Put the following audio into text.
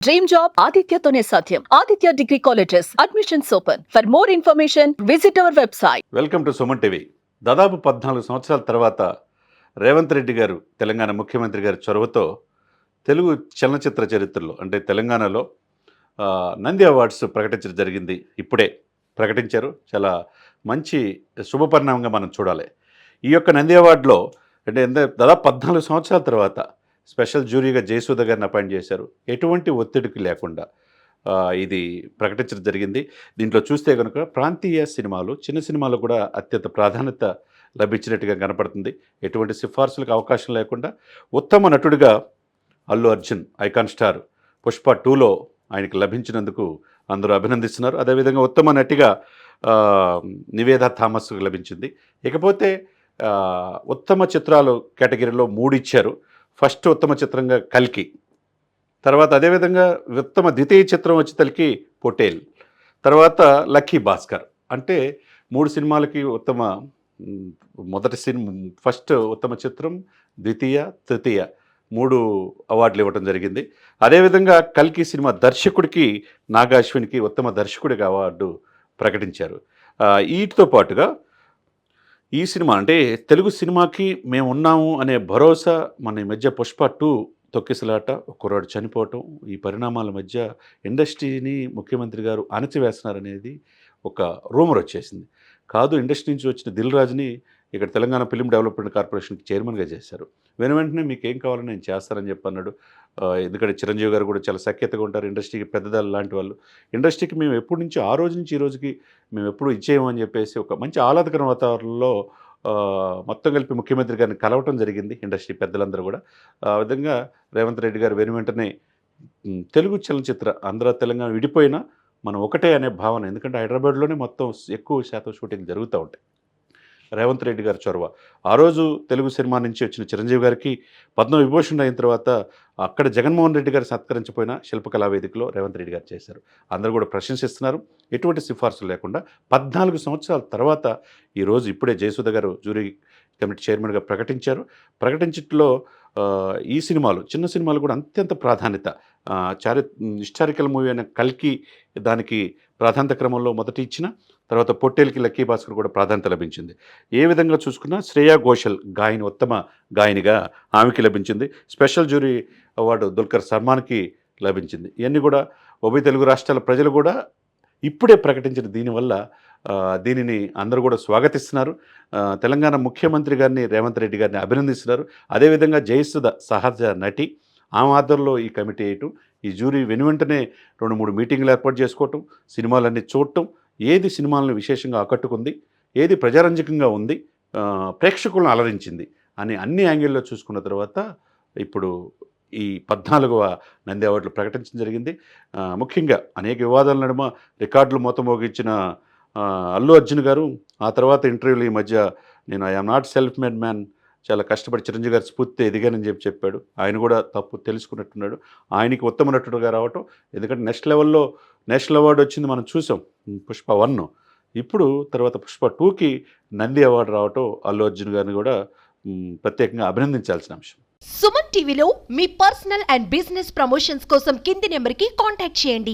Dream job ఆదిత్యతోనే సాధ్యం. Aditya degree colleges admissions open. For more information visit our website. Welcome to Suman TV. దాదాపు 14 సంవత్సరాల తర్వాత రేవంత్ రెడ్డి గారు తెలంగాణ ముఖ్యమంత్రి గారి చొరవతో తెలుగు చలనచిత్ర చరిత్రలో అంటే తెలంగాణలో నంది అవార్డ్స్ ప్రకటించడం జరిగింది. ఇప్పుడే ప్రకటించారు. చాలా మంచి శుభపరిణామంగా మనం చూడాలి. ఈ యొక్క నంది అవార్డులో అంటే దాదాపు 14 సంవత్సరాల తర్వాత స్పెషల్ జ్యూరీగా జయసుధ గారిని అపాయింట్ చేశారు. ఎటువంటి ఒత్తిడికి లేకుండా ఇది ప్రకటించడం జరిగింది. దీంట్లో చూస్తే కనుక ప్రాంతీయ సినిమాలు, చిన్న సినిమాలు కూడా అత్యంత ప్రాధాన్యత లభించినట్టుగా కనపడుతుంది. ఎటువంటి సిఫార్సులకు అవకాశం లేకుండా ఉత్తమ నటుడిగా అల్లు అర్జున్ ఐకాన్ స్టార్ పుష్ప 2లో ఆయనకి లభించినందుకు అందరూ అభినందిస్తున్నారు. అదేవిధంగా ఉత్తమ నటిగా నివేదా థామస్కు లభించింది. ఇకపోతే ఉత్తమ చిత్రాలు కేటగిరీలో 3 ఇచ్చారు. ఫస్ట్ ఉత్తమ చిత్రంగా కల్కి, తర్వాత అదేవిధంగా ఉత్తమ ద్వితీయ చిత్రం వచ్చేసరికి పొటేల్, తర్వాత లక్కీ భాస్కర్. అంటే 3 సినిమాలకి ఉత్తమ మొదటి సినిమా ఫస్ట్ ఉత్తమ చిత్రం, ద్వితీయ, తృతీయ 3 అవార్డులు ఇవ్వడం జరిగింది. అదేవిధంగా కల్కి సినిమా దర్శకుడికి నాగా అశ్విన్కి ఉత్తమ దర్శకుడిగా అవార్డు ప్రకటించారు. వీటితో పాటుగా ఈ సినిమా అంటే తెలుగు సినిమాకి మేము ఉన్నాము అనే భరోసా మన ఈ మధ్య పుష్ప 2 తొక్కిసలాట, కుర్రాడు చనిపోవటం, ఈ పరిణామాల మధ్య ఇండస్ట్రీని ముఖ్యమంత్రి గారు అణచివేస్తున్నారనేది ఒక రూమర్ వచ్చేసింది. కాదు, ఇండస్ట్రీ నుంచి వచ్చిన దిల్ రాజుని ఇక్కడ తెలంగాణ ఫిలిం డెవలప్మెంట్ కార్పొరేషన్కి చైర్మన్గా చేశారు. వెంటనే మీకు ఏం కావాలని నేను చేస్తానని చెప్పన్నాడు. ఎందుకంటే చిరంజీవి గారు కూడా చాలా సఖ్యతగా ఉంటారు. ఇండస్ట్రీకి పెద్దదాలు లాంటి వాళ్ళు. ఇండస్ట్రీకి మేము ఎప్పటి నుంచి ఆ రోజు నుంచి ఈ రోజుకి మేము ఎప్పుడు ఇచ్చేయమని చెప్పేసి ఒక మంచి ఆహ్లాదకర వాతావరణంలో మొత్తం కలిపి ముఖ్యమంత్రి గారిని కలవటం జరిగింది. ఇండస్ట్రీ పెద్దలందరూ కూడా ఆ విధంగా రేవంత్ రెడ్డి గారు వెంటనే తెలుగు చలనచిత్ర ఆంధ్ర తెలంగాణ విడిపోయినా మనం ఒకటే అనే భావన. ఎందుకంటే హైదరాబాద్లోనే మొత్తం ఎక్కువ శాతం షూటింగ్ జరుగుతూ ఉంటాయి. రేవంత్ రెడ్డి గారి చొరవ. ఆ రోజు తెలుగు సినిమా నుంచి వచ్చిన చిరంజీవి గారికి పద్మవిభూషణ్ అయిన తర్వాత అక్కడ జగన్మోహన్ రెడ్డి గారు సత్కరించిపోయిన శిల్పకళా వేదికలో రేవంత్ రెడ్డి గారు చేశారు. అందరూ కూడా ప్రశంసిస్తున్నారు. ఎటువంటి సిఫార్సులు లేకుండా 14 సంవత్సరాల తర్వాత ఈరోజు ఇప్పుడే జయసుధ గారు జ్యూరీ కమిటీ చైర్మన్గా ప్రకటించారు. ప్రకటించట్లో ఈ సినిమాలు, చిన్న సినిమాలు కూడా అత్యంత ప్రాధాన్యత. హిస్టారికల్ మూవీ అయిన కల్కి దానికి ప్రాధాన్యత క్రమంలో మొదటి ఇచ్చిన తర్వాత పొట్టేల్కి లక్కీ భాస్కర్ కూడా ప్రాధాన్యత లభించింది. ఏ విధంగా చూసుకున్నా శ్రేయా ఘోషల్ గాయని ఉత్తమ గాయనిగా ఆమెకి లభించింది. స్పెషల్ జ్యూరీ అవార్డు దుల్కర్ సల్మాన్కి లభించింది. ఇవన్నీ కూడా ఉభయ తెలుగు రాష్ట్రాల ప్రజలు కూడా ఇప్పుడే ప్రకటించిన దీనివల్ల దీనిని అందరూ కూడా స్వాగతిస్తున్నారు. తెలంగాణ ముఖ్యమంత్రి గారిని రేవంత్ రెడ్డి గారిని అభినందిస్తున్నారు. అదేవిధంగా జయసుధ సహజ నటి, ఆమె ఆధ్వర్యంలో ఈ కమిటీ వేయటం, ఈ జ్యూరీ వెంటనే 2-3 మీటింగ్లు ఏర్పాటు చేసుకోవటం, సినిమాలన్నీ చూడటం, ఏది సినిమాలను విశేషంగా ఆకట్టుకుంది, ఏది ప్రజారంజకంగా ఉంది, ప్రేక్షకులను అలరించింది అని అన్ని యాంగిల్లో చూసుకున్న తర్వాత ఇప్పుడు ఈ 14వ నంది అవార్డులు ప్రకటించడం జరిగింది. ముఖ్యంగా అనేక వివాదాల నడుమ రికార్డులు మోతమోగించిన అల్లు అర్జున్ గారు ఆ తర్వాత ఇంటర్వ్యూలు ఈ మధ్య నేను I'm not self made man, చాలా కష్టపడి చిరంజీవి గారి స్ఫూర్తి ఎదిగానని చెప్పాడు. ఆయన కూడా తప్పు తెలుసుకున్నట్టున్నాడు. ఆయనకి ఉత్తమ నటుడుగా రావటం, ఎందుకంటే నెక్స్ట్ లెవెల్లో నేషనల్ అవార్డు వచ్చింది మనం చూసాం పుష్ప 1. ఇప్పుడు తర్వాత పుష్ప 2కి నంది అవార్డు రావటం అల్లు అర్జున్ గారిని కూడా ప్రత్యేకంగా అభినందించాల్సిన అంశం. సుమన్ టీవీలో మీ పర్సనల్ అండ్ బిజినెస్ ప్రమోషన్స్ కోసం కింది నెంబర్కి కాంటాక్ట్ చేయండి.